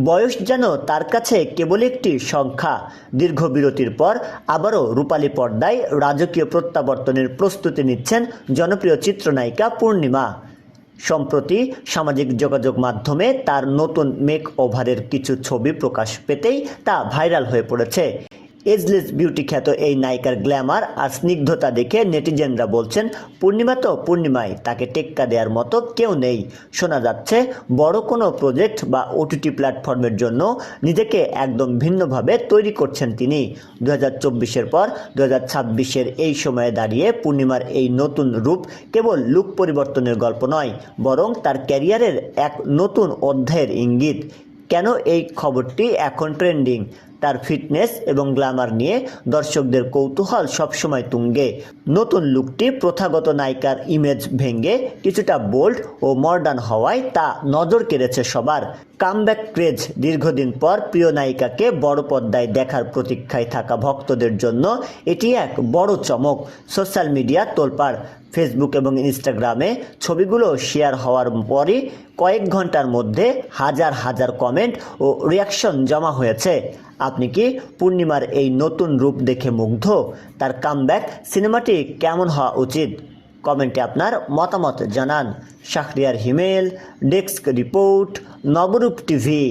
বয়স যেন তার কাছে কেবল একটি সংখ্যা। দীর্ঘ বিরতির পর আবারও রূপালী পর্দায় রাজকীয় প্রত্যাবর্তনের প্রস্তুতি নিচ্ছেন জনপ্রিয় চিত্রনায়িকা পূর্ণিমা। সম্প্রতি সামাজিক যোগাযোগ মাধ্যমে তার নতুন মেক ওভারের কিছু ছবি প্রকাশ পেতেই তা ভাইরাল হয়ে পড়েছে। এজলেস বিউটি খ্যাত এই নায়িকার গ্ল্যামার আর স্নিগ্ধতা দেখে নেটিজেনরা বলছেন, পূর্ণিমা তো পূর্ণিমাই, তাকে টেক্কা দেওয়ার মতো কেউ নেই। শোনা যাচ্ছে বড় কোনো প্রজেক্ট বা ওটিটি প্ল্যাটফর্মের জন্য নিজেকে একদম ভিন্নভাবে তৈরি করছেন তিনি। 2024-এর পর 2026-এর এই সময়ে দাঁড়িয়ে পূর্ণিমার এই নতুন রূপ কেবল লুক পরিবর্তনের গল্প নয়, বরং তার ক্যারিয়ারের এক নতুন অধ্যায়ের ইঙ্গিত। কেন এই খবরটি এখন ট্রেন্ডিং? তার ফিটনেস এবং গ্ল্যামার নিয়ে দর্শকদের কৌতূহল সবসময় তুঙ্গে। নতুন লুকটি প্রথাগত নায়িকার ইমেজ ভেঙে কিছুটা বোল্ড ও মডার্ন হওয়ায় তা নজর কেড়েছে সবার। Comeback craze. দীর্ঘদিন পর প্রিয় নায়িকাকে বড় পর্দায় দেখার প্রতীক্ষায় থাকা ভক্তদের জন্য এটি এক বড় চমক। সোশ্যাল মিডিয়া তোলপাড়। ফেসবুক এবং ইনস্টাগ্রামে ছবিগুলো শেয়ার হওয়ার পরই কয়েক ঘন্টার মধ্যে হাজার হাজার কমেন্ট ও রিয়াকশন জমা হয়েছে। আপনি কি পূর্ণিমার এই নতুন রূপ দেখে মুগ্ধ? তার কামব্যাক সিনেমাটি কেমন হওয়া উচিত? কমেন্টে আপনার মতামত জানান। শাহরিয়ার হিমেল, ডেস্ক রিপোর্ট, নবরূপ টিভি।